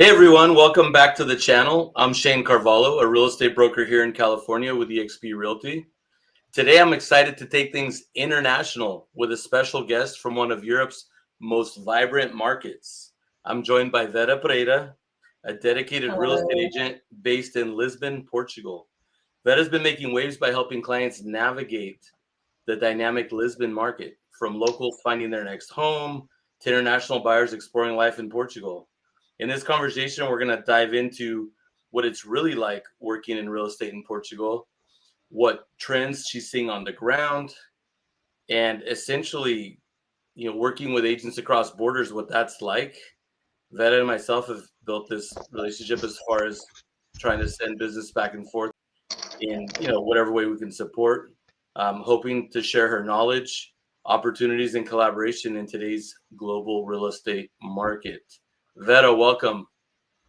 Hey everyone, welcome back to the channel. I'm Shanne Carvalho, a real estate broker here in California with eXp Realty. Today I'm excited to take things international with a special guest from one of Europe's most vibrant markets. I'm joined by Vera, a dedicated real estate Hello. agent based in Lisbon, Portugal. Vera's been making waves by helping clients navigate the dynamic Lisbon market, from locals finding their next home to international buyers exploring life in Portugal. In this conversation, we're going to dive into what it's really like working in real estate in Portugal, what trends she's seeing on the ground, and essentially, working with agents across borders, what that's like. Veta and myself have built this relationship as far as trying to send business back and forth in whatever way we can support. Hoping to share her knowledge, opportunities, and collaboration in today's global real estate market. Veta, welcome.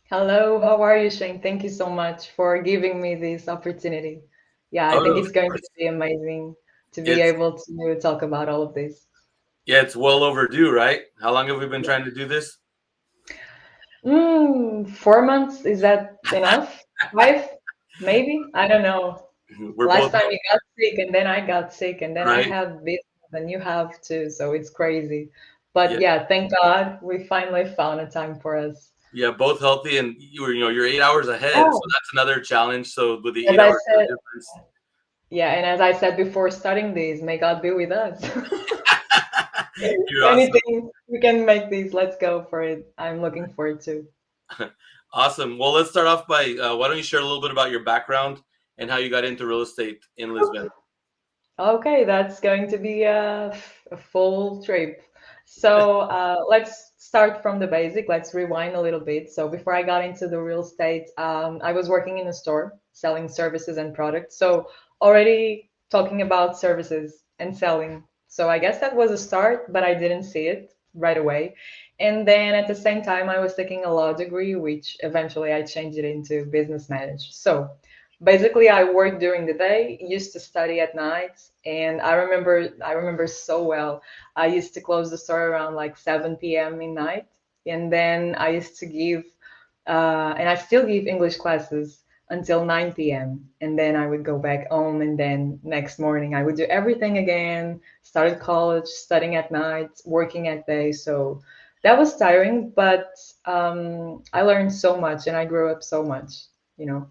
Hello, how are you, Shane? Thank you so much for giving me this opportunity. Yeah, I think Oh, of it's going to course. be amazing to be It's able to talk about all of this. Yeah, it's well overdue, right? How long have we been trying to do this? 4 months, is that enough? Five? Maybe? I don't know. We're Last both time you got sick, and then I got sick, and then I right. have business, and you have too, so it's crazy. Yeah, But yeah, thank God we finally found a time for us. yeah, both healthy, and you're 8 hours ahead, so Oh, that's another challenge. So with the as eight I hours said, difference, yeah, and as I said before starting this, may God be with us. you're awesome. Anything we can make these, let's go for it. I'm looking forward to. Awesome. Well, let's start off by why don't you share a little bit about your background and how you got into real estate in Lisbon? Okay, that's going to be a full trip. So let's start from the basic. Let's rewind a little bit. So before I got into the real estate, I was working in a store selling services and products. So already talking about services and selling. So I guess that was a start, but I didn't see it right away. And then at the same time, I was taking a law degree, which eventually I changed it into business management. So basically I worked during the day, used to study at night, and I remember so well. I used to close the store around like 7 p.m. in night, and then I used to give and I still give English classes until 9 p.m. and then I would go back home, and then next morning I would do everything again, started college, studying at night, working at day. So that was tiring, but I learned so much and I grew up so much, you know.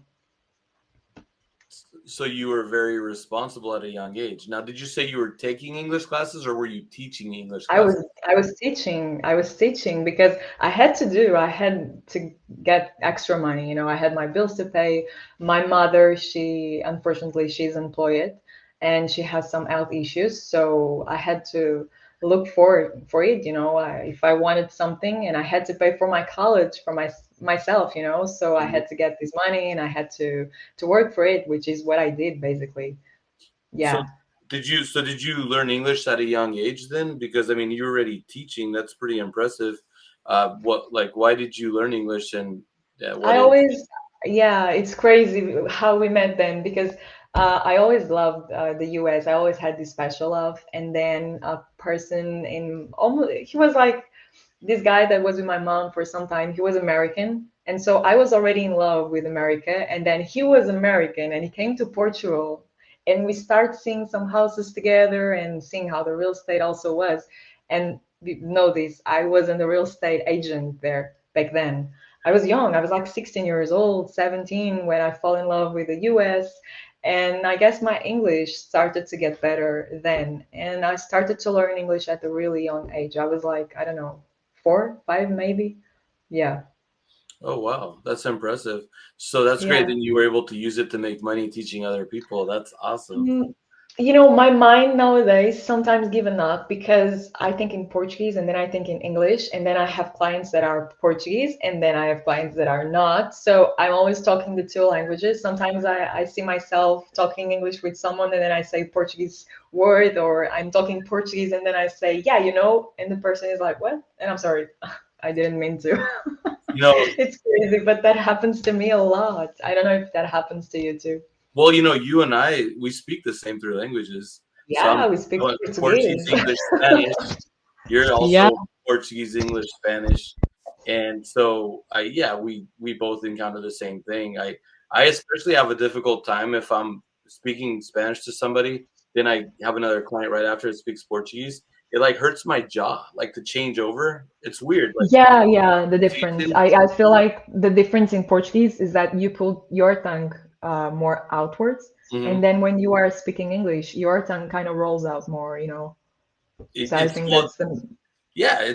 So you were very responsible at a young age. Now, did you say you were taking English classes or were you teaching English I was classes? I was teaching. I was teaching because I had to get extra money. I had my bills to pay. My mother, she unfortunately she's employed and she has some health issues, so I had to look for it. If I wanted something, and I had to pay for my college for myself. So I Mhm. had to get this money and I had to work for it, which is what I did basically. So Yeah. did you learn English at a young age then? Because I mean, you're already teaching. That's pretty impressive. Why did you learn English and what I is? always, yeah, it's crazy how we met then because I always loved the US. I always had this special love. And then a person he was like this guy that was with my mom for some time. He was American. And so I was already in love with America. And then he was American and he came to Portugal. And we started seeing some houses together and seeing how the real estate also was. And you know this, I wasn't a real estate agent there back then. I was young. I was like 16 years old, 17 when I fell in love with the US. And I guess my English started to get better then. And I started to learn English at a really young age. I was like, I don't know, 4, 5 maybe. Yeah. Oh wow, that's impressive. So that's great. Yeah. Then you were able to use it to make money teaching other people. That's awesome. Mm, my mind nowadays sometimes given up because I think in Portuguese and then I think in English, and then I have clients that are Portuguese and then I have clients that are not. So I'm always talking the two languages. Sometimes I see myself talking English with someone and then I say Portuguese word, or I'm talking Portuguese and then I say, yeah, and the person is like, what? And I'm sorry, I didn't mean to. You know, It's crazy, but that happens to me a lot. I don't know if that happens to you too. well, you and I, we speak the same three languages. So I'm Yeah, we speak Portuguese, Portuguese. English, Spanish. You're Yeah. also Portuguese, English, Spanish. And so we both encounter the same thing. I especially have a difficult time if I'm speaking Spanish to somebody, then I have another client right after that speaks Portuguese. It like hurts my jaw, like to change over. It's weird. Like Yeah, yeah, the if you difference. didn't, I feel like the difference in Portuguese is that you pull your tongue more outwards, Mhm. and then when you are speaking English, your tongue kind of rolls out more, you know. So I It's think well, that's the, yeah.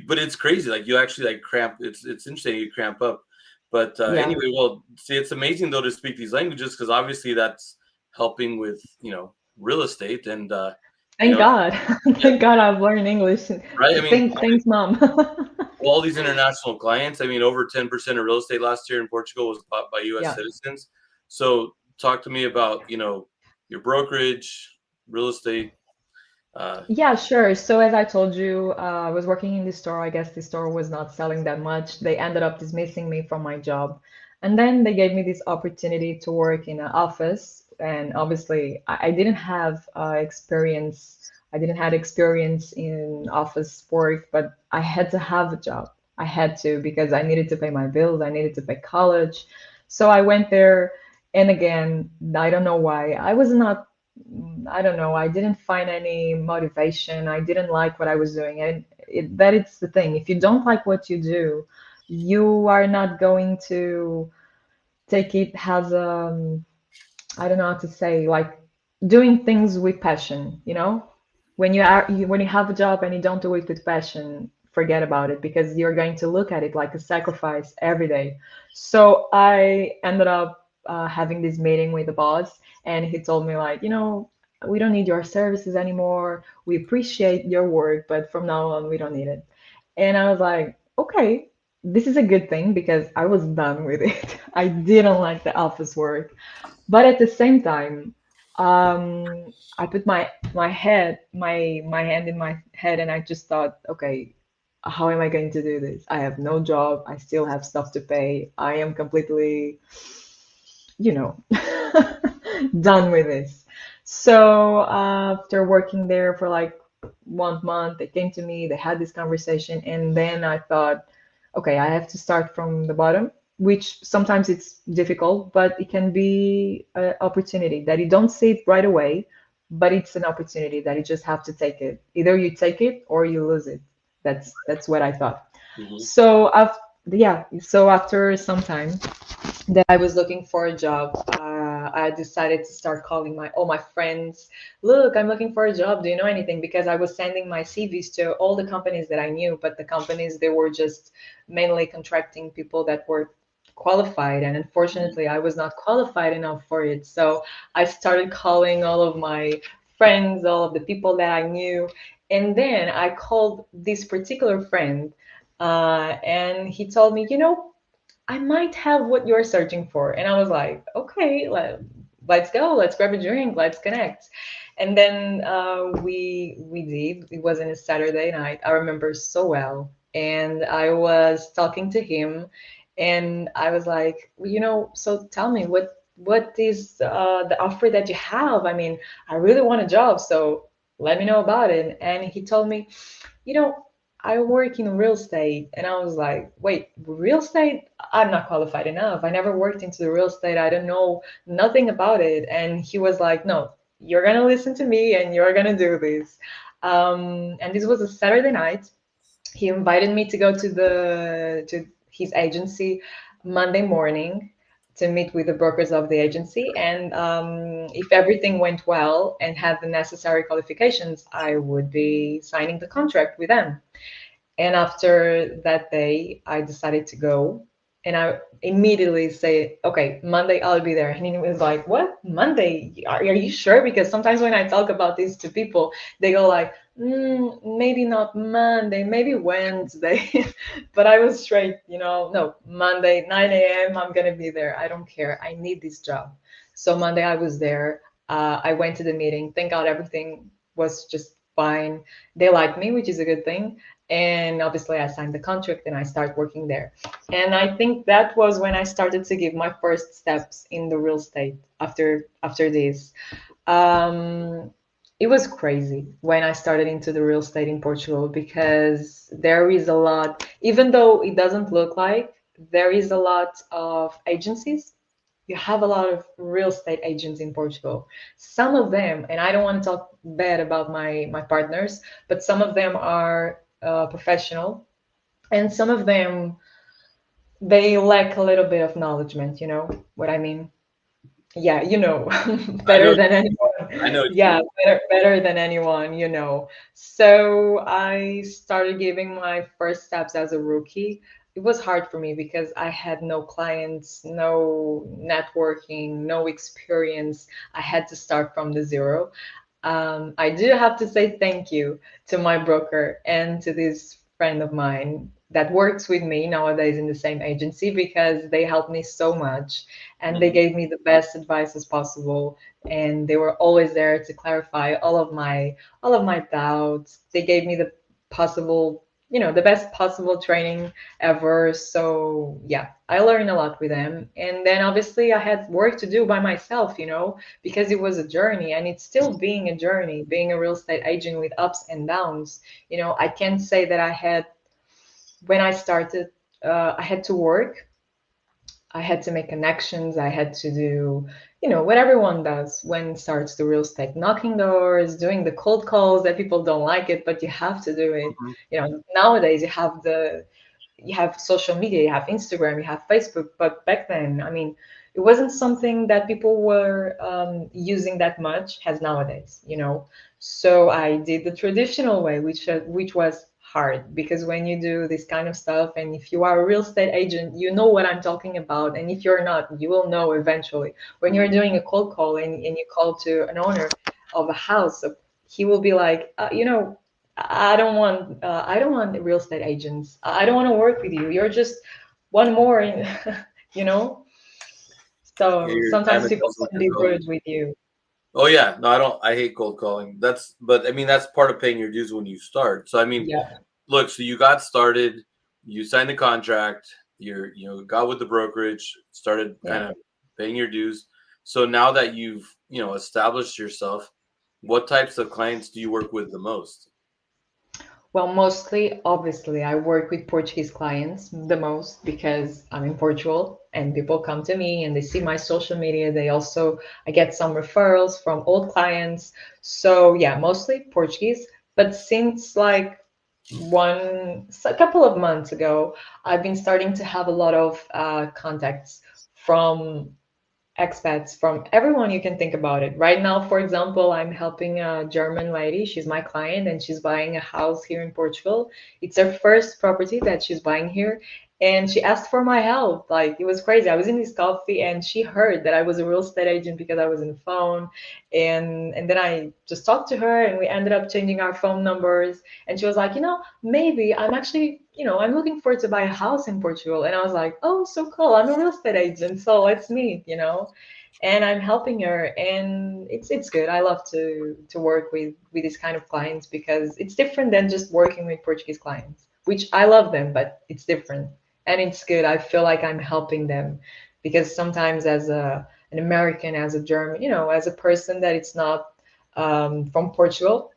But it's crazy. Like you actually like cramp. It's interesting. You cramp up. But yeah. anyway, well, see, it's amazing though to speak these languages because obviously that's helping with real estate and you Thank know God. yeah, Thank God I've learned English. right. I mean, Thanks, Mom. all these international clients. I mean, over 10% of real estate last year in Portugal was bought by U.S. Yeah. citizens. So talk to me about your brokerage, real estate. Uh, Yeah, sure. So as I told you, I was working in this store. I guess the store was not selling that much. They ended up dismissing me from my job. And then they gave me this opportunity to work in an office. And obviously, I didn't have experience. I didn't have experience in office work, but I had to have a job. I had to because I needed to pay my bills. I needed to pay college. So I went there. And again, I don't know why. I don't know. I didn't find any motivation. I didn't like what I was doing. And that it's the thing. If you don't like what you do, you are not going to take it as I don't know how to say, like doing things with passion, you know? When you have a job and you don't do it with passion, forget about it because you're going to look at it like a sacrifice every day. So I ended up having this meeting with the boss, and he told me like, we don't need your services anymore. We appreciate your work, but from now on, we don't need it. And I was like, okay, this is a good thing because I was done with it. I didn't like the office work. But at the same time, I put my hand in my head, and I just thought, okay, how am I going to do this? I have no job. I still have stuff to pay. I am completely, you know, done with this. So after working there for like 1 month, they came to me, they had this conversation, and then I thought, okay, I have to start from the bottom, which sometimes it's difficult, but it can be an opportunity that you don't see it right away, but it's an opportunity that you just have to take it. Either you take it or you lose it. That's what I thought. mhm. So after yeah, so after some time that I was looking for a job, I decided to start calling my all my friends. Look, I'm looking for a job. Do you know anything? Because I was sending my CVs to all the companies that I knew, but the companies they were just mainly contracting people that were qualified, and unfortunately, I was not qualified enough for it. So I started calling all of my friends, all of the people that I knew, and then I called this particular friend, and he told me, I might have what you're searching for. And I was like, okay, let's go. Let's grab a drink. Let's connect. And then we did. It was on a Saturday night. I remember so well. And I was talking to him, and I was like, so tell me what is the offer that you have? I mean, I really want a job, so let me know about it. And he told me, you know, I work in real estate. And I was like, wait, real estate? I'm not qualified enough. I never worked into the real estate. I don't know nothing about it. And he was like, no, you're going to listen to me and you're going to do this. And this was a Saturday night. He invited me to go to his agency Monday morning to meet with the brokers of the agency, and if everything went well and had the necessary qualifications, I would be signing the contract with them. And after that day, I decided to go. And I immediately say, okay, Monday I'll be there. And he was like, what? Monday? Are you sure? Because sometimes when I talk about this to people, they go like, maybe not Monday, maybe Wednesday. But I was straight, no, Monday, 9 a.m., I'm going to be there. I don't care. I need this job. So Monday I was there. I went to the meeting. Thank God everything was just fine. They liked me, which is a good thing. And obviously I signed the contract and I started working there. And I think that was when I started to give my first steps in the real estate after this. um, it was crazy when I started into the real estate in Portugal because there is a lot, even though it doesn't look like, there is a lot of agencies. You have a lot of real estate agents in Portugal. Some of them, and I don't want to talk bad about my partners, but some of them are professional, and some of them they lack a little bit of knowledgement. You know what I mean? Yeah, you know, I know. better than anyone. I know what you Yeah, mean. better than anyone, you know. So I started giving my first steps as a rookie. It was hard for me because I had no clients, no networking, no experience. I had to start from the zero. I do have to say thank you to my broker and to this friend of mine that works with me nowadays in the same agency because they helped me so much and they Mhm. gave me the best advice as possible, and they were always there to clarify all of my doubts. They gave me the possible, the best possible training ever. So yeah, I learned a lot with them, and then obviously I had work to do by myself, because it was a journey, and it's still being a journey, being a real estate agent with ups and downs. I can't say that I had, when I started, I had to work, I had to make connections, I had to do, what everyone does when it starts the real estate, knocking doors, doing the cold calls that people don't like it, but you have to do it. Mhm. Nowadays you have social media, you have Instagram, you have Facebook, but back then, I mean, it wasn't something that people were using that much as nowadays. So I did the traditional way, which was hard because when you do this kind of stuff, and if you are a real estate agent, you know what I'm talking about, and if you're not, you will know eventually. When you're Mhm. doing a cold call and you call to an owner of a house, he will be like, I don't want real estate agents. I don't want to work with you. You're just one more in, you know. Yeah, So your time sometimes it people tells what can you're be valued. rude with you. Oh yeah, no, I don't. I hate cold calling. But I mean, that's part of paying your dues when you start. So I mean, Yeah. look, so you got started, you signed the contract, got with the brokerage, started Yeah. kind of paying your dues. So now that you've, established yourself, what types of clients do you work with the most? Well, mostly, obviously, I work with Portuguese clients the most because I'm in Portugal and people come to me and they see my social media. I get some referrals from old clients. So, yeah, mostly Portuguese. But since like a couple of months ago, I've been starting to have a lot of contacts from expats, from everyone you can think about it. Right now, for example, I'm helping a German lady. She's my client and she's buying a house here in Portugal. It's her first property that she's buying here. And she asked for my help. Like, it was crazy. I was in this coffee and she heard that I was a real estate agent because I was in the phone. And then I just talked to her and we ended up changing our phone numbers. And she was like, maybe I'm actually, I'm looking forward to buy a house in Portugal. And I was like, oh, so cool. I'm a real estate agent. So let's meet. And I'm helping her, and it's good. I love to work with these kind of clients because it's different than just working with Portuguese clients, which I love them, but it's different. And it's good. I feel like I'm helping them because sometimes as an American, as a German, as a person that it's not from Portugal,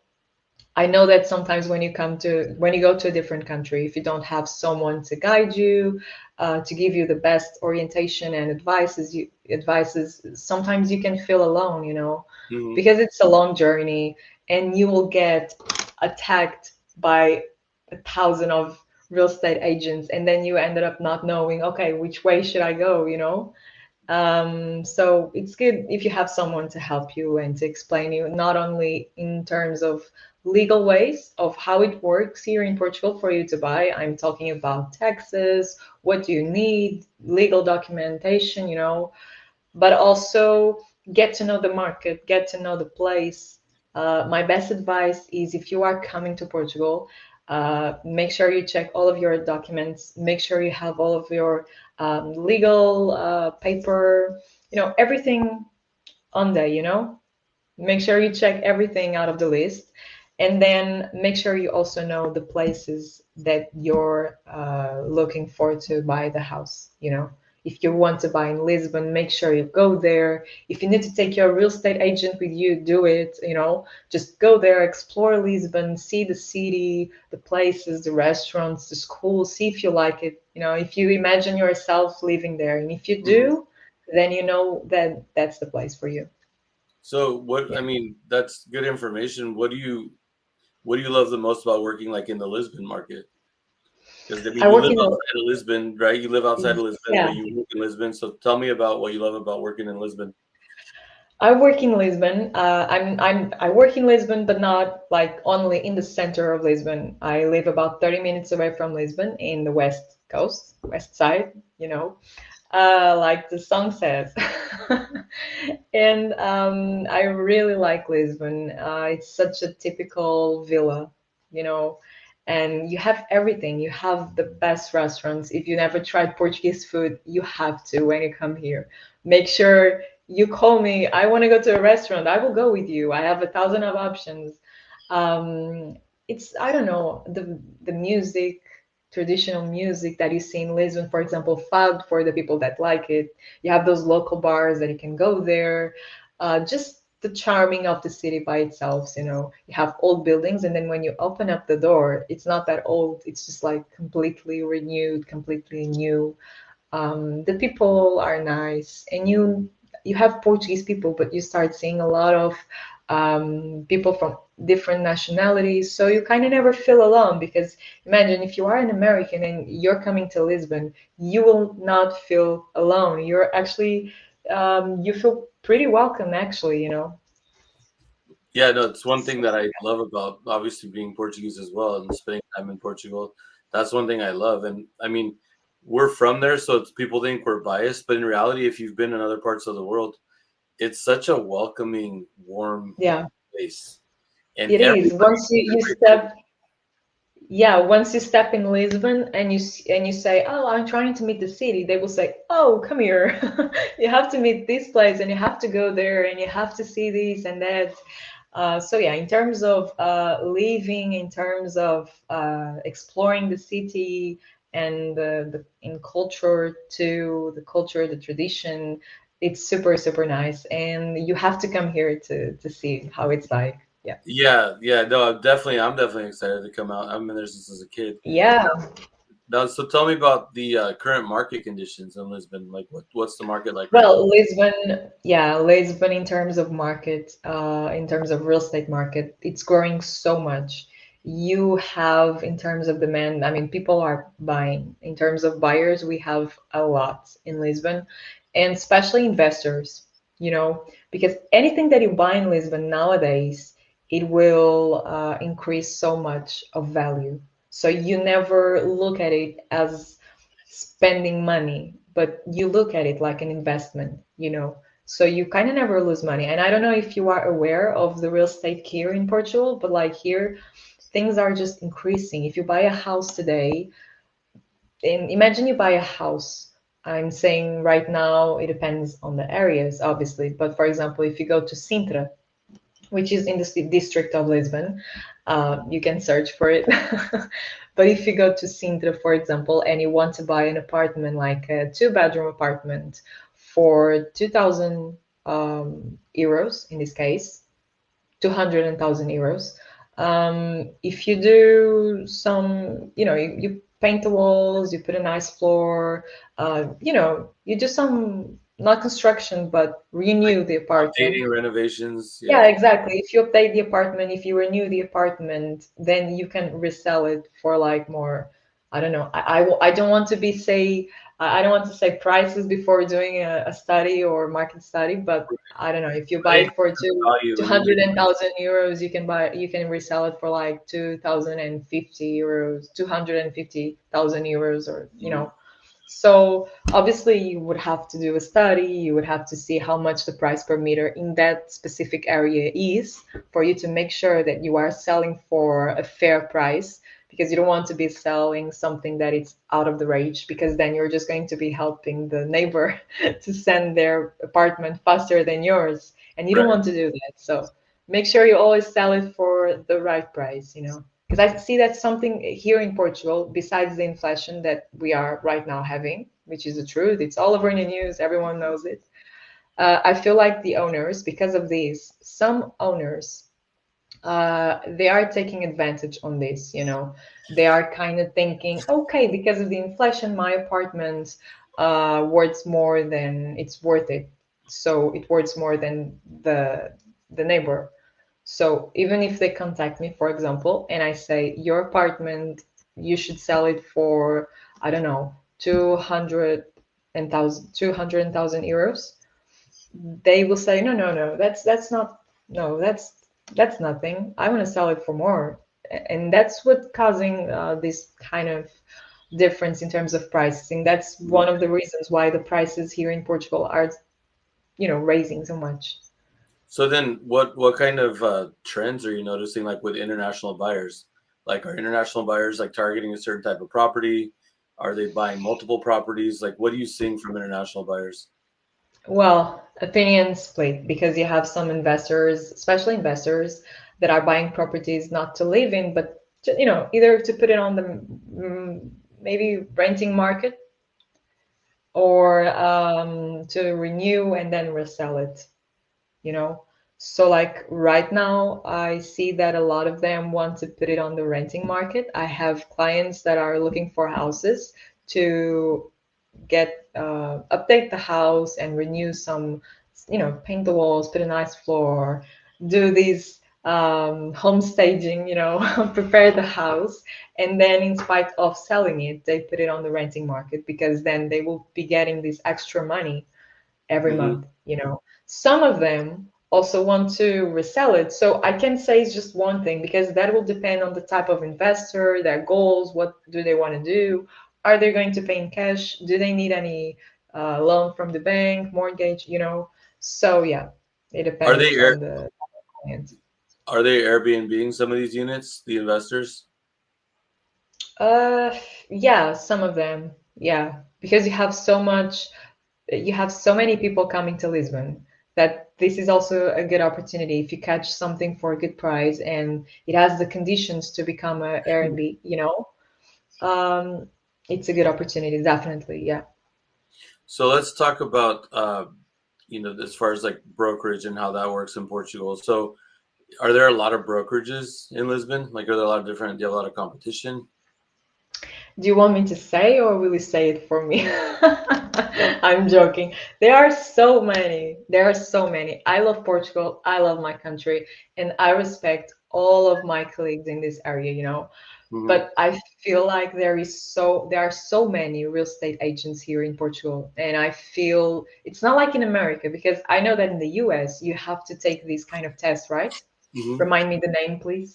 I know that sometimes when you go to a different country, if you don't have someone to guide you, to give you the best orientation and advices, sometimes you can feel alone, Hmm. because it's a long journey, and you will get attacked by 1,000 of real estate agents, and then you ended up not knowing, okay, which way should I go? So it's good if you have someone to help you and to explain you, not only in terms of legal ways of how it works here in Portugal for you to buy. I'm talking about taxes, what do you need, legal documentation, but also get to know the market, get to know the place. My best advice is if you are coming to Portugal, make sure you check all of your documents, make sure you have all of your legal paper, everything on there. Make sure you check everything out of the list. And then make sure you also know the places that you're looking for to buy the house. If you want to buy in Lisbon, make sure you go there. If you need to take your real estate agent with you, do it. Just go there, explore Lisbon, see the city, the places, the restaurants, the schools, see if you like it. If you imagine yourself living there, and if you Mhm. do, then you know that that's the place for you. So what, Yeah. I mean, that's good information. What do you love the most about working like in the Lisbon market? Because I mean, I you work live in a outside of Lisbon, right? You live outside of Lisbon, Yeah. but you work in Lisbon. So tell me about what you love about working in Lisbon. I work in Lisbon. I work in Lisbon, but not like only in the center of Lisbon. I live about 30 minutes away from Lisbon in the west coast, west side, like the song says. And I really like Lisbon. It's such a typical villa, you know, and you have everything. You have the best restaurants. If you never tried Portuguese food, you have to when you come here. Make sure you call me. I want to go to a restaurant. I will go with you. I have a thousand of options. I don't know, the music, traditional music that you see in Lisbon, for example, fado for the people that like it. You have those local bars that you can go there. Just the charming of the city by itself. You have old buildings, and then when you open up the door, it's not that old. It's just like completely renewed, completely new. The people are nice, and you have Portuguese people, but you start seeing a lot of people from different nationalities, so you kind of never feel alone, because imagine if you are an American and you're coming to Lisbon, you will not feel alone. You're actually you feel pretty welcome, actually. Yeah, no, it's one thing So, that I love about obviously being Portuguese as well and spending time in Portugal. That's one thing I love. And I mean, we're from there, so it's, people think we're biased, but in reality, if you've been in other parts of the world, it's such a welcoming, warm yeah, place. And it is. everybody Once you is very step Yeah, once you step in Lisbon and you say, "Oh, I'm trying to meet the city," they will say, "Oh, come here. You have to meet this place, and you have to go there, and you have to see this and that." So yeah, in terms of living, in terms of exploring the city and in culture too, the culture, the tradition, it's super super nice, and you have to come here to see how it's like. Yeah. Yeah, yeah, no, I'm definitely excited to come out. I've been there since I was a kid. Yeah. Now, so tell me about the current market conditions in Lisbon. Like, what's the market like right now? Well, Lisbon, yeah, Lisbon in terms of market, in terms of real estate market, it's growing so much. You have, in terms of demand, I mean, people are buying. In terms of buyers, we have a lot in Lisbon, and especially investors, because anything that you buy in Lisbon nowadays, it will increase so much of value. So you never look at it as spending money, but you look at it like an investment. So you kind of never lose money. And I don't know if you are aware of the real estate here in Portugal, but like here, things are just increasing. If you buy a house today, and imagine you buy a house. I'm saying right now, it depends on the areas, obviously. But for example, if you go to Sintra, which is in the district of Lisbon. You can search for it. But if you go to Sintra, for example, and you want to buy an apartment, like a two-bedroom apartment, for 2,000 euros, in this case, 200,000 euros. If you do some, you paint the walls, you put a nice floor, you do some, not construction, but renew the apartment. Updating, renovations, yeah. Yeah, exactly. If you update the apartment, if you renew the apartment, then you can resell it for like more. I don't know. I don't want to be say I don't want to say prices before doing a study or market study, but I don't know. If you I buy think it for value two when you hundred thousand euros, you can resell it for like 2,050 euros, 250,000 euros, or Mhm. so obviously you would have to do a study, you would have to see how much the price per meter in that specific area is for you to make sure that you are selling for a fair price, because you don't want to be selling something that it's out of the range, because then you're just going to be helping the neighbor to send their apartment faster than yours, and you don't Right. want to do that. So make sure you always sell it for the right price. Because I see that's something here in Portugal, besides the inflation that we are right now having. which is the truth. It's all over in the news. Everyone knows it. I feel like the owners, because of this, some owners, they are taking advantage on this. They are kind of thinking, okay, because of the inflation, my apartment worth more than it's worth it. So it worth more than the neighbor. So even if they contact me, for example, and I say, your apartment, you should sell it for, I don't know, 200,000 euros, they will say, no, no, no, that's not, no, that's nothing. I want to sell it for more. And that's what causing this kind of difference in terms of pricing. That's one of the reasons why the prices here in Portugal are, raising so much. So then, what kind of trends are you noticing, like with international buyers? Like, are international buyers like targeting a certain type of property? Are they buying multiple properties? Like, what are you seeing from international buyers? Well, opinions split because you have some investors, especially investors, that are buying properties not to live in, but either to put it on the maybe renting market, or to renew and then resell it. you know so like right now, I see that a lot of them want to put it on the renting market. I have clients that are looking for houses to get update the house and renew some, paint the walls, put a nice floor, do these home staging, prepare the house, and then in spite of selling it, they put it on the renting market because then they will be getting this extra money every Hmm. month. Some of them also want to resell it. So I can say it's just one thing because that will depend on the type of investor, their goals, what do they want to do? Are they going to pay in cash? Do they need any loan from the bank, mortgage? So yeah, it Are they depends Air, on the client. are they Airbnb-ing some of these units, the investors? Uh, yeah, some of them, yeah, because you have so many people coming to Lisbon that this is also a good opportunity if you catch something for a good price and it has the conditions to become a Airbnb, um, it's a good opportunity, definitely, yeah. So let's talk about as far as like brokerage and how that works in Portugal. So are there a lot of brokerages in Lisbon? Like, are there a lot of different? Do you have a lot of competition? Do you want me to say, or will you say it for me? I'm joking. There are so many. There are so many. I love Portugal. I love my country, and I respect all of my colleagues in this area. Hmm. But I feel like there are so many real estate agents here in Portugal, and I feel it's not like in America because I know that in the US you have to take these kind of tests, right? Hmm. Remind me the name, please.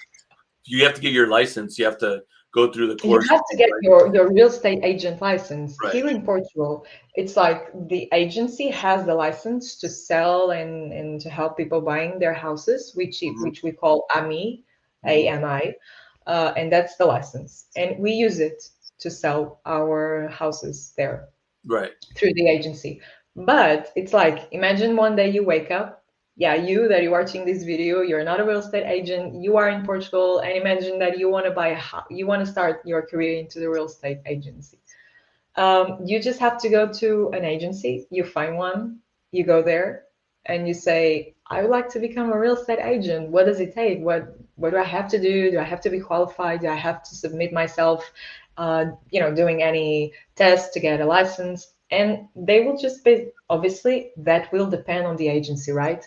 You have to get your license. You have to go through the You course. have to get your real estate agent license. Right. Here in Portugal, it's like the agency has the license to sell and to help people buying their houses, Hmm. which we call AMI, Hmm. AMI, and that's the license. And we use it to sell our houses there Right. through the agency. But it's like, imagine one day you wake up, yeah, you that you're watching this video, you're not a real estate agent, you are in Portugal, and imagine that you want to buy a house, you want to start your career into the real estate agency. You just have to go to an agency, you find one, you go there, and you say, I would like to become a real estate agent. What does it take? What do I have to do? Do I have to be qualified? Do I have to submit myself, doing any tests to get a license? And they will just be, obviously, that will depend on the agency, right?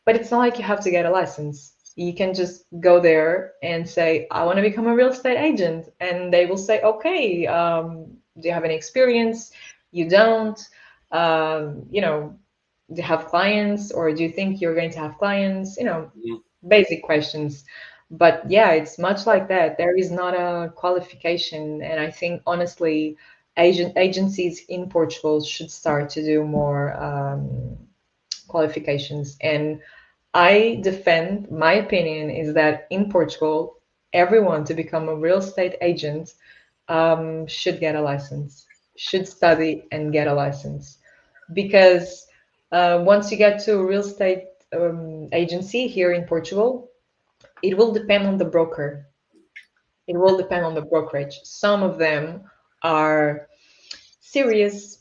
But it's not like you have to get a license. You can just go there and say, I want to become a real estate agent. And they will say, okay, do you have any experience? You don't. Do you have clients, or do you think you're going to have clients? Hmm. Basic questions. But yeah, it's much like that. There is not a qualification. And I think, honestly, agencies in Portugal should start to do more qualifications. And I defend my opinion is that in Portugal, everyone to become a real estate agent should get a license, should study and get a license. Because once you get to a real estate agency here in Portugal, it will depend on the broker. It will depend on the brokerage. Some of them are serious,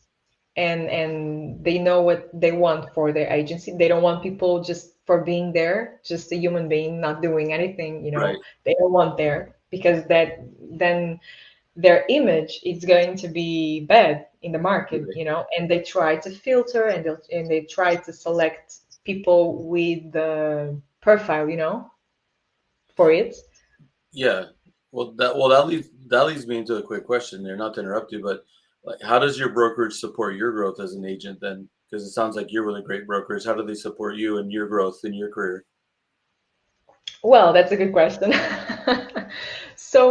and they know what they want for their agency. They don't want people just for being there, just a human being not doing anything, Right. they don't want there, because that then their image is going to be bad in the market, Right. and they try to filter, and they try to select people with the profile, for it. Yeah. Well, that leads me into a quick question there. Not to interrupt you, but like, how does your brokerage support your growth as an agent then? Because it sounds like you're with a great brokerage. How do they support you and your growth in your career? Well, that's a good question. So,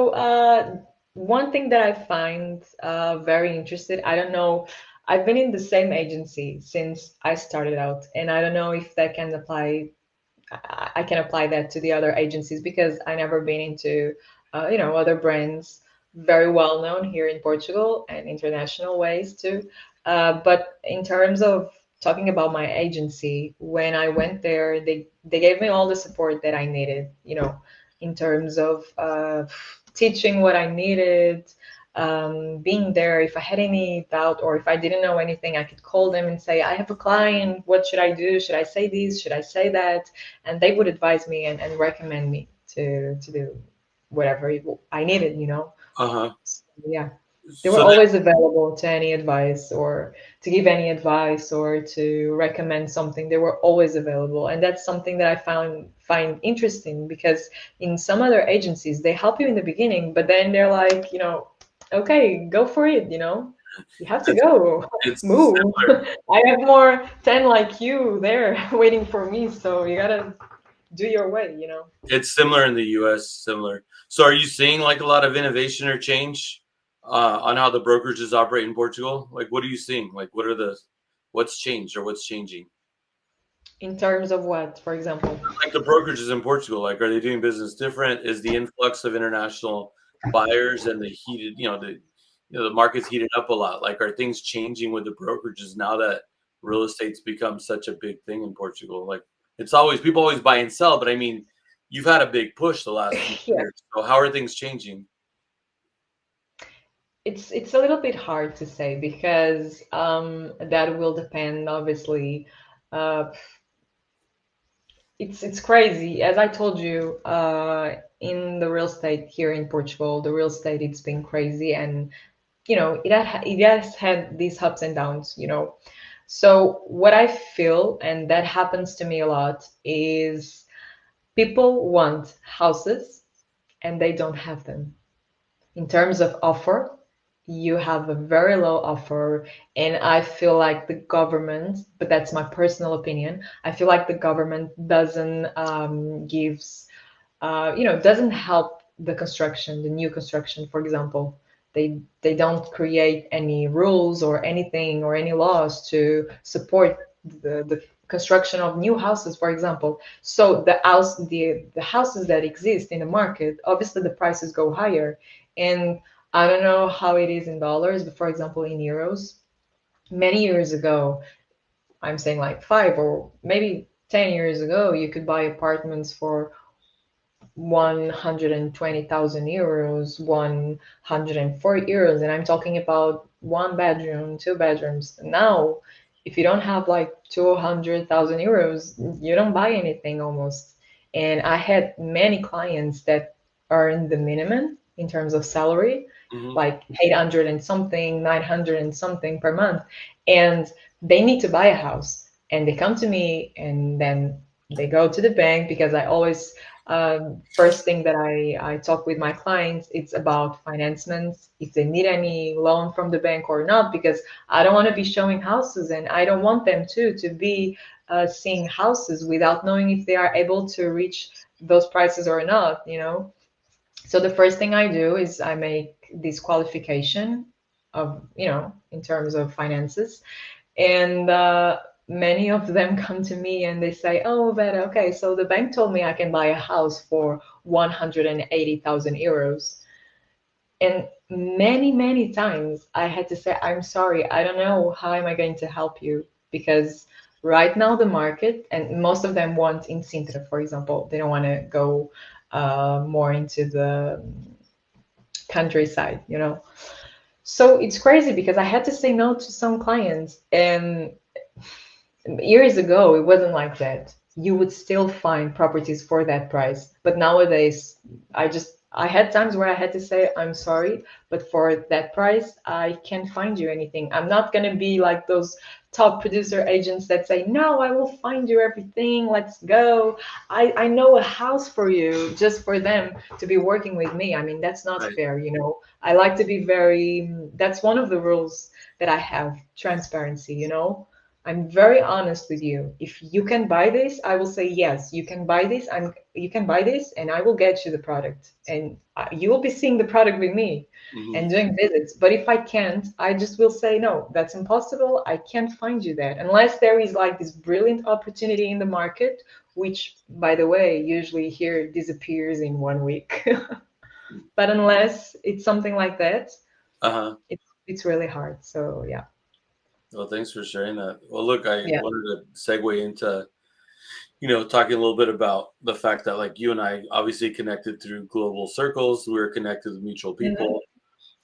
one thing that I find very interested, I don't know, I've been in the same agency since I started out, and I don't know if that can apply. I can apply that to the other agencies because I never been into, other brands very well known here in Portugal and international ways too. But in terms of talking about my agency, when I went there, they gave me all the support that I needed, in terms of teaching what I needed, being there. If I had any doubt or if I didn't know anything, I could call them and say, I have a client, what should I do? Should I say this? Should I say that? And they would advise me and recommend me to do whatever I needed, Uh huh. So, yeah, they were So always available to any advice or to give any advice or to recommend something. They were always available, and that's something that I find interesting because in some other agencies they help you in the beginning, but then they're like, okay, go for it, you have to it's go it's move. I have more 10 like you there waiting for me, so you gotta do your way. it's similar in the U.S. Similar. So, are you seeing like a lot of innovation or change on how the brokerages operate in Portugal? Like, what are you seeing? Like, what's changed or what's changing? In terms of what, for example? Like the brokerages in Portugal, like, are they doing business different? Is the influx of international buyers and the heated, the market's heated up a lot? Like, are things changing with the brokerages now that real estate's become such a big thing in Portugal? Like, it's always people always buy and sell, but I mean, you've had a big push the last few Yeah, years. So how are things changing? it's a little bit hard to say because that will depend, obviously. Uh, it's crazy. As I told you, in the real estate here in Portugal, the real estate it's been crazy, and it has had these ups and downs. So what I feel, and that happens to me a lot, is people want houses and they don't have them. In terms of offer, you have a very low offer, and I feel like the government, but that's my personal opinion, I feel like the government doesn't gives doesn't help the construction, the new construction, for example. They don't create any rules or anything or any laws to support the construction of new houses, for example. So the houses that exist in the market, obviously the prices go higher. And I don't know how it is in dollars, but for example, in euros, many years ago, I'm saying like 5 or maybe 10 years ago, you could buy apartments for 120,000 euros, 104 euros, and I'm talking about one bedroom, two bedrooms. Now, if you don't have like 200,000 euros, you don't buy anything almost. And I had many clients that earn the minimum in terms of salary, Hmm. like 800 and something, 900 and something per month, and they need to buy a house. And they come to me, and then they go to the bank because I always first thing that I talk with my clients, it's about financements, if they need any loan from the bank or not, because I don't want to be showing houses and I don't want them to be seeing houses without knowing if they are able to reach those prices or not. So the first thing I do is I make this qualification of in terms of finances, and many of them come to me and they say, "Oh, Vera, okay, so the bank told me I can buy a house for 180,000 euros." And many, many times I had to say, "I'm sorry, I don't know how am I going to help you because right now the market," and most of them want in Sintra, for example, they don't want to go more into the countryside. So it's crazy because I had to say no to some clients, and years ago it wasn't like that. You would still find properties for that price, but nowadays I had times where I had to say I'm sorry, but for that price I can't find you anything. I'm not going to be like those top producer agents that say no, I will find you everything, let's go. I know a house for you just for them to be working with me. I mean, that's not Right. fair, you know. I like to be very, that's one of the rules that I have, transparency, you know. I'm very honest with you. If you can buy this, I will say yes. You can buy this. You can buy this, and I will get you the product, and you will be seeing the product with me, Hmm. and doing visits. But if I can't, I just will say no. That's impossible. I can't find you that unless there is like this brilliant opportunity in the market, which, by the way, usually here disappears in 1 week. But unless it's something like that, Uh-huh. it's really hard. So yeah, Well, thanks for sharing that. Well, look, I yeah. wanted to segue into, talking a little bit about the fact that like you and I obviously connected through global circles. We were connected with mutual Mhm. people.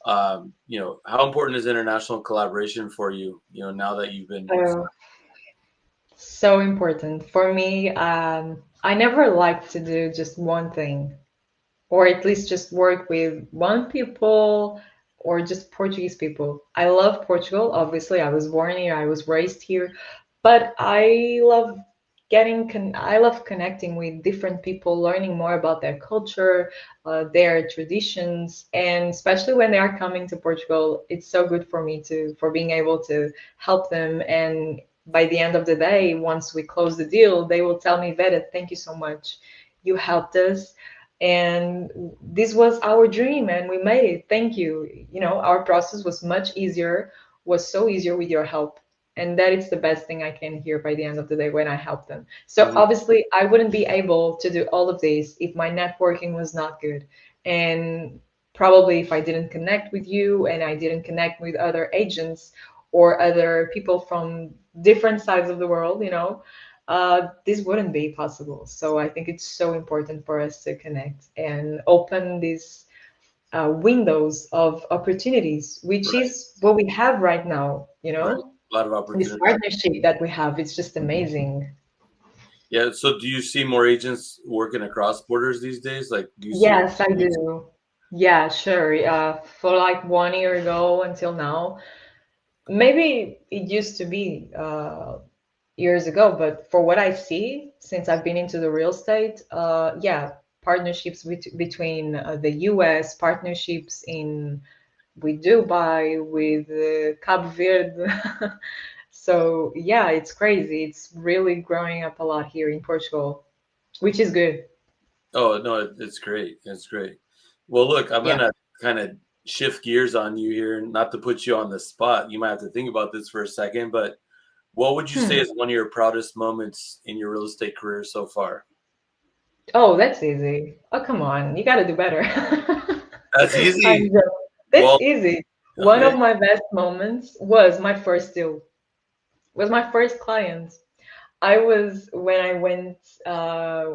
How important is international collaboration for you, now that you've been So so important for me. I never liked to do just one thing, or at least just work with one people or just Portuguese people. I love Portugal. Obviously, I was born here, I was raised here, but I love I love connecting with different people, learning more about their culture, their traditions, and especially when they are coming to Portugal, it's so good for me to for being able to help them. And by the end of the day, once we close the deal, they will tell me, Vera, thank you so much. You helped us, and this was our dream and we made it, thank you. You know, our process was much easier, was so easier with your help, and that is the best thing I can hear by the end of the day when I help them. So Mhm. obviously I wouldn't be able to do all of this if my networking was not good, and probably if I didn't connect with you and I didn't connect with other agents or other people from different sides of the world, you know, this wouldn't be possible. So I think it's so important for us to connect and open these windows of opportunities, which Right, is what we have right now. You right. know, A lot of this opportunity. partnership that we have, it's just amazing. Yeah. So do you see more agents working across borders these days? Like, do you see Yes, I do. Yeah, sure. For like 1 year ago until now, maybe it used to be years ago, but for what I see since I've been into the real estate, yeah, partnerships between the US, partnerships in with Dubai, with Cabo Verde. So yeah, it's crazy. It's really growing up a lot here in Portugal, which is good. Oh, no, it's great. It's great. Well, look, I'm Yeah. gonna kind of shift gears on you here, not to put you on the spot. You might have to think about this for a second, but what would you say Hmm. is one of your proudest moments in your real estate career so far? Oh, that's easy. Oh, come on. You got to do better. That's I'm easy. joking. That's Well, easy. One okay. of my best moments was my first deal, was my first client. I was uh,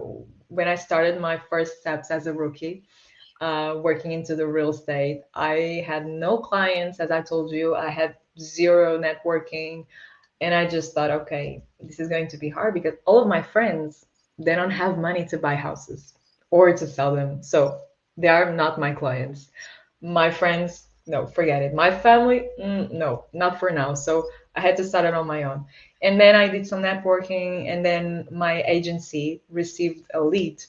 when I started my first steps as a rookie, working into the real estate. I had no clients, as I told you. I had zero networking, and I just thought, okay, this is going to be hard because all of my friends, they don't have money to buy houses or to sell them, so they are not my clients. My friends, no, forget it. My family, no, not for now. So I had to start it on my own. And then I did some networking, and then my agency received a lead,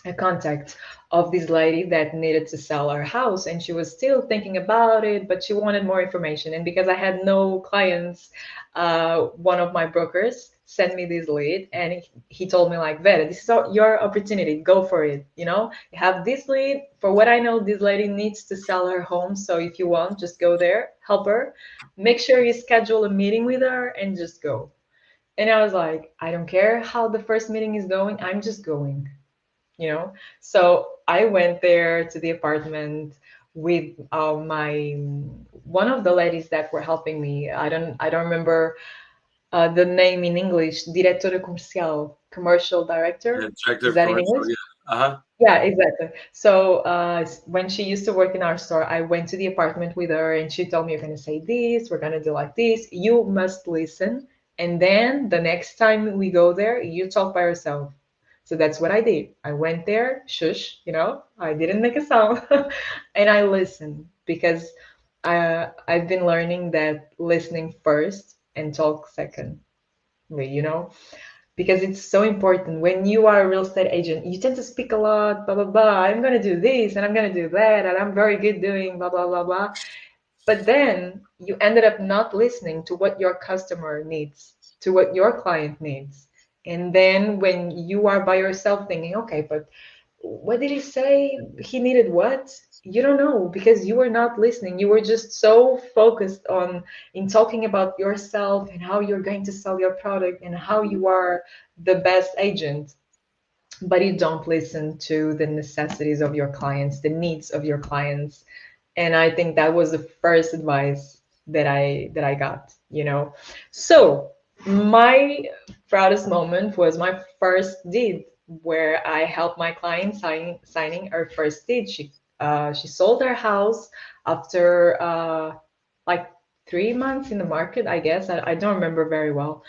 a contact of this lady that needed to sell her house, and she was still thinking about it, but she wanted more information. And because I had no clients, one of my brokers sent me this lead, and he told me like, Vera, this is your opportunity, go for it. You know, you have this lead. For what I know, this lady needs to sell her home, so if you want, just go there, help her, make sure you schedule a meeting with her, and just go. And I was like, I don't care how the first meeting is going, I'm just going, you know. So I went there to the apartment with my one of the ladies that were helping me. I don't remember the name in English. Diretora comercial, commercial Yeah, director. director Is of that in commercial. English? Yeah. Uh-huh. Yeah, exactly. So when she used to work in our store, I went to the apartment with her and she told me, "You're going to say this, we're going to do like this. You must listen. And then the next time we go there, you talk by yourself." So that's what I did. I went there, shush, I didn't make a sound. And I listened because I've been learning that listening first and talk second, because it's so important. When you are a real estate agent, you tend to speak a lot, blah blah blah. I'm going to do this and I'm going to do that and I'm very good doing blah blah blah blah. But then you ended up not listening to what your customer needs, to what your client needs. And then when you are by yourself thinking, okay, but what did he say? He needed what? You don't know because you were not listening. You were just so focused on in talking about yourself and how you're going to sell your product and how you are the best agent, but you don't listen to the necessities of your clients, the needs of your clients. And I think that was the first advice that I got. So my proudest moment was my first deed where I helped my client signing her first deed. She sold her house after like 3 months in the market, I guess. I don't remember very well,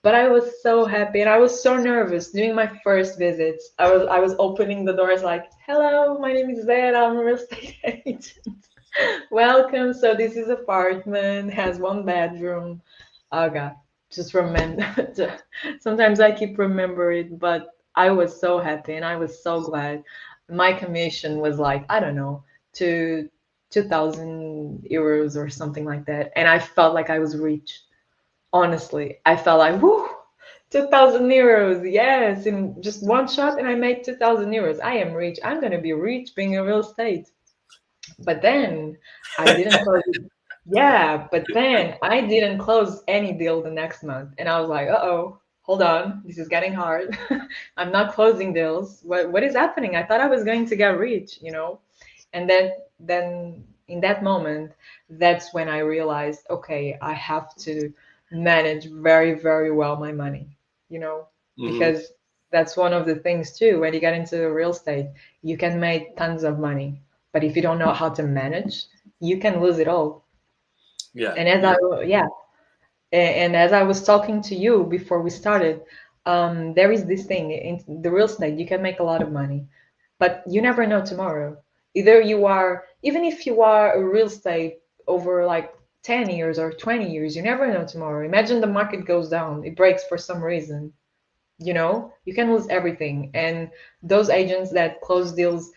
but I was so happy and I was so nervous doing my first visits. I was opening the doors like, "Hello, my name is Vera, I'm a real estate agent. Welcome. So this is apartment, has one bedroom." Oh God, just remember. Sometimes I keep remembering it, but I was so happy and I was so glad. My commission was like, I don't know, to 2,000 euros or something like that, and I felt like I was rich. Honestly, I felt like, whoo, 2,000 euros. Yes, in just one shot, and I made 2,000 euros. I am rich. I'm going to be rich being in real estate. But then I didn't close it. Yeah, but then I didn't close any deal the next month. And I was like, uh-oh, hold on. This is getting hard. I'm not closing deals. What is happening? I thought I was going to get rich. And then in that moment, that's when I realized, okay, I have to manage very, very well my money, you know, Hmm. because that's one of the things too. When you get into real estate, you can make tons of money, but if you don't know how to manage, you can lose it all. Yeah. And as Yeah. I, yeah, and as I was talking to you before we started, there is this thing in the real estate, you can make a lot of money, but you never know tomorrow. Either you are, even if you are a real estate over like 10 years or 20 years, you never know tomorrow. Imagine the market goes down, it breaks for some reason, you can lose everything. And those agents that close deals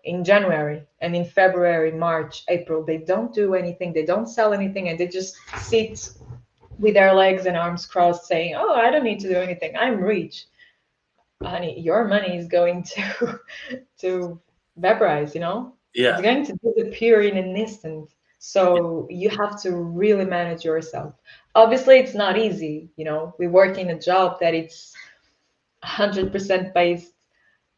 in January and in February, March, April, they don't do anything, they don't sell anything, and they just sit with their legs and arms crossed saying, "Oh, I don't need to do anything. I'm rich." Honey, your money is going to to vaporize. It's Yeah. going to disappear in an instant. So you have to really manage yourself. Obviously, it's not easy. We work in a job that it's 100% based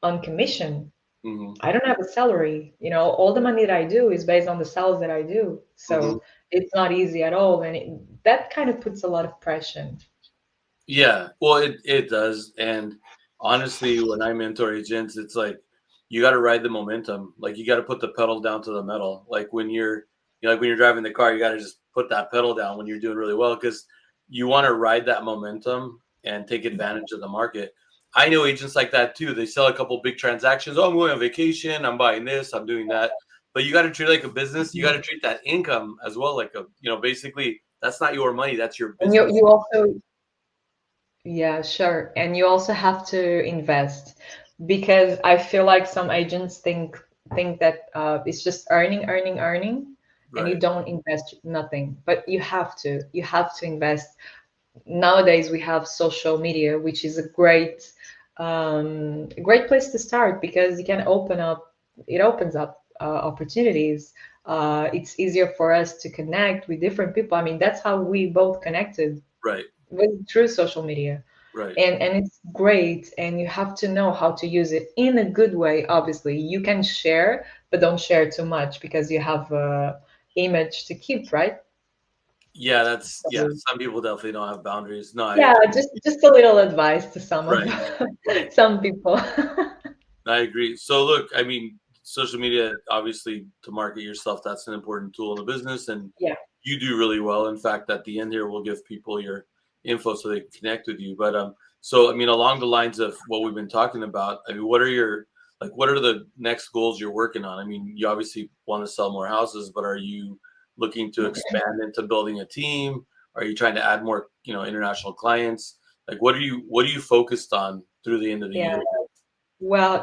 on commission. Hmm. I don't have a salary. All the money that I do is based on the sales that I do. Hmm. So it's not easy at all. And that kind of puts a lot of pressure. Yeah. Well, it does. And honestly, when I mentor agents, it's like you got to ride the momentum. Like you got to put the pedal down to the metal. Like when you're driving the car, you got to just put that pedal down when you're doing really well because you want to ride that momentum and take advantage of the market. I know agents like that too. They sell a couple big transactions. Oh, I'm going on vacation. I'm buying this. I'm doing that. But you got to treat it like a business. You got to treat that income as well, like basically that's not your money. That's your And you business. you also Yeah, sure. And you also have to invest because I feel like some agents think that it's just earning, earning, earning, and you Right. don't invest nothing. But you have to. You have to invest. Nowadays we have social media, which is a great place to start because you can open up. It opens up opportunities. It's easier for us to connect with different people. I mean, that's how we both connected Right. with through social media, Right. and it's great, and you have to know how to use it in a good way. Obviously you can share, but don't share too much because you have a image to keep, right? Yeah, yeah. So Some people definitely don't have boundaries. No, I yeah, just a little advice to some of right. some people. I agree. So look, I mean, social media, obviously, to market yourself, that's an important tool in the business, and Yeah. you do really well. In fact, at the end here, we'll give people your info so they can connect with you. But so I mean, along the lines of what we've been talking about, I mean, what are your like, what are the next goals you're working on? I mean, you obviously want to sell more houses, but are you looking to expand into building a team? Are you trying to add more, international clients? Like, what are you focused on through the end of the Yeah. year? Well,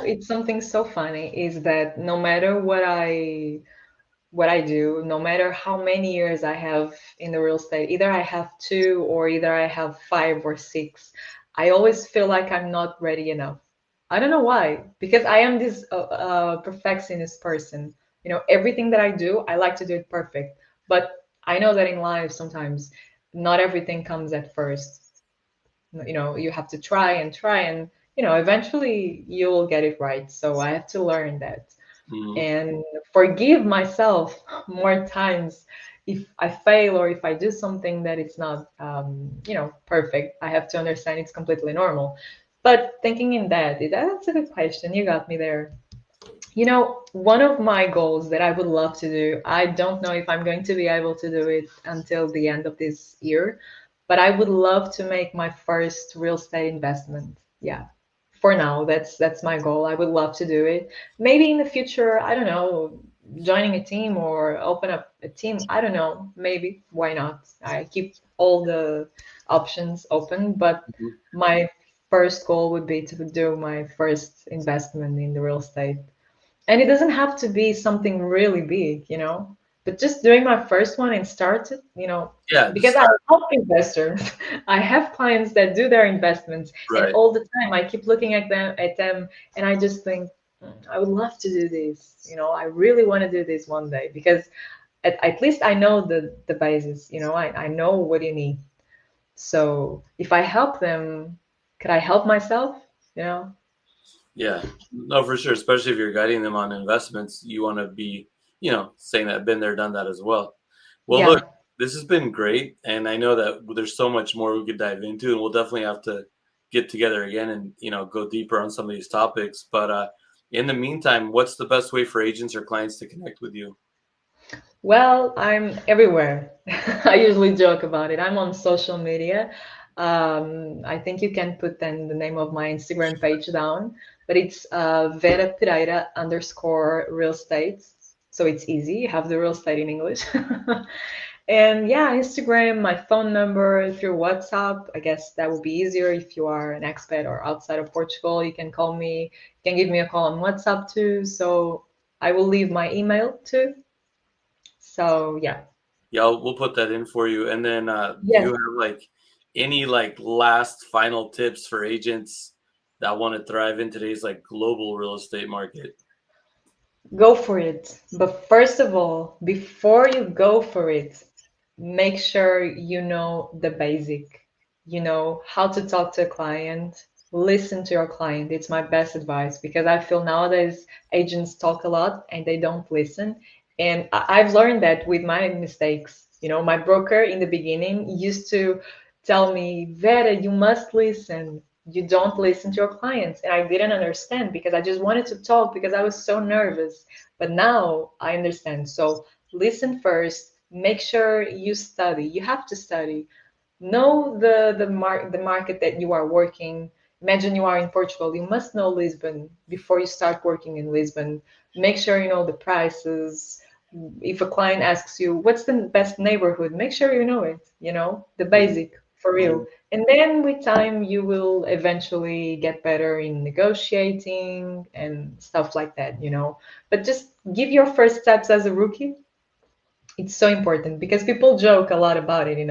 it's something so funny is that no matter what I do, no matter how many years I have in the real estate, either I have two or either I have five or six, I always feel like I'm not ready enough. I don't know why, because I am this perfectionist person. Everything that I do, I like to do it perfect. But I know that in life, sometimes not everything comes at first. You have to try and eventually you will get it right. So I have to learn that Mhm. and forgive myself more times if I fail or if I do something that it's not perfect. I have to understand it's completely normal. But thinking in that's a good question. You got me there. One of my goals that I would love to do, I don't know if I'm going to be able to do it until the end of this year, but I would love to make my first real estate investment. Yeah. For now, that's my goal. I would love to do it. Maybe in the future, I don't know, joining a team or open up a team. I don't know. Maybe. Why not? I keep all the options open, but Mhm. my first goal would be to do my first investment in the real estate. And it doesn't have to be something really big, but just doing my first one and start it, Yeah, just because I start. help investors. I have clients that do their investments, and Right. all the time I keep looking at them, and I just think, I would love to do this. I really want to do this one day because at least I know the basis. I know what you need. So if I help them, could I help myself? You know? Yeah. No, for sure. Especially if you're guiding them on investments, you want to be, saying that been there, done that as well. Well, look, Yeah. this has been great, and I know that there's so much more we could dive into, and we'll definitely have to get together again and go deeper on some of these topics. But in the meantime, what's the best way for agents or clients to connect with you? Well, I'm everywhere. I usually joke about it. I'm on social media. I think you can put then the name of my Instagram page down, but it's Vera Pereira underscore real estate. So it's easy. You have the real estate in English. And yeah, Instagram, my phone number through WhatsApp. I guess that would be easier if you are an expat or outside of Portugal. You can call me, you can give me a call on WhatsApp too. So I will leave my email too. So yeah. Yeah, we'll put that in for you. And then, do you Yes, have like any like last final tips for agents that want to thrive in today's like global real estate market? go for it. But first of all, before you go for it, make sure you know the basic. You know how to talk to a client, listen to your client. It's my best advice because I feel nowadays agents talk a lot and they don't listen. And I've learned that with my mistakes. My broker in the beginning used to tell me, Vera, you must listen. You don't listen to your clients. And I didn't understand because I just wanted to talk because I was so nervous. But now I understand. So listen first, make sure you study. You have to study. Know the market that you are working. Imagine you are in Portugal. You must know Lisbon before you start working in Lisbon. Make sure you know the prices. If a client asks you what's the best neighborhood, make sure you know it, the Mhm. basic for real. Mhm. And then with time, you will eventually get better in negotiating and stuff like that. But just give your first steps as a rookie. It's so important because people joke a lot about it.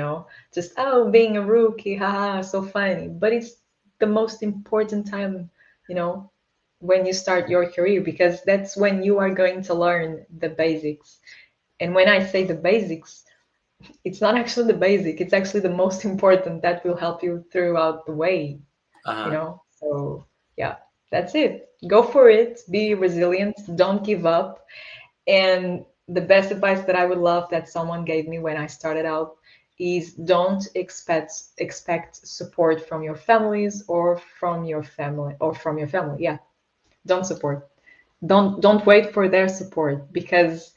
Just, oh, being a rookie, haha, so funny. But it's the most important time, you know, when you start your career because that's when you are going to learn the basics. And when I say the basics, it's not actually the basic, it's actually the most important that will help you throughout the way, you Uh-huh. know? So, yeah, that's it. Go for it, be resilient, don't give up. And the best advice that I would love that someone gave me when I started out is don't expect support from your families or from your family. Yeah. don't support. Don't wait for their support, because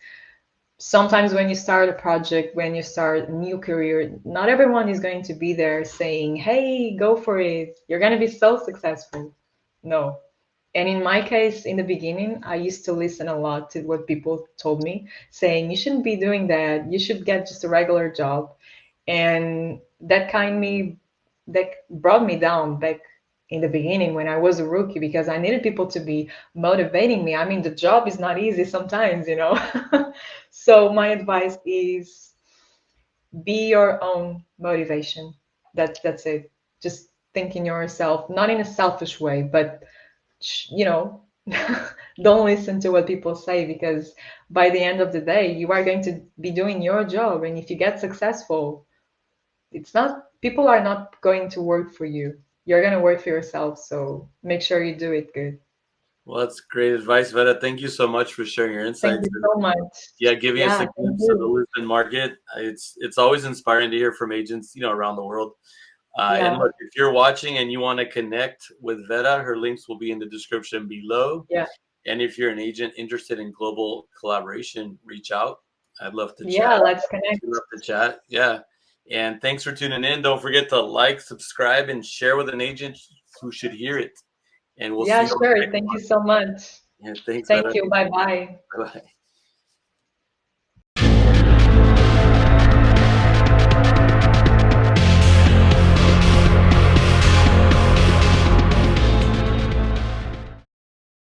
sometimes when you start a project, when you start a new career, not everyone is going to be there saying, hey, go for it, you're going to be so successful. No. And in my case, in the beginning, I used to listen a lot to what people told me, saying, you shouldn't be doing that, you should get just a regular job. And that brought me down back in the beginning when I was a rookie, because I needed people to be motivating me. I mean, the job is not easy sometimes, you know. So my advice is, be your own motivation. That's it. Just think in yourself, not in a selfish way, but you know, don't listen to what people say, because by the end of the day, you are going to be doing your job, and if you get successful, it's not, people are not going to work for you. You're going to work for yourself. So make sure you do it good. Well, that's great advice, Vera. Thank you so much for sharing your Thank insights. you so much. Yeah, giving us Yeah, a thank glimpse of the you. Lisbon market. It's always inspiring to hear from agents, around the world. And Yeah, look, if you're watching and you want to connect with Vera, her links will be in the description below. yeah, And if you're an agent interested in global collaboration, reach out. I'd love to chat. yeah. Let's We'd connect. love to chat. Yeah. And thanks for tuning in. Don't forget to like, subscribe, and share with an agent who should hear it. And we'll see Yeah, you on the sure. next Thank one. you so much. Yeah, thanks, Thank Vera. you. Bye bye. Bye.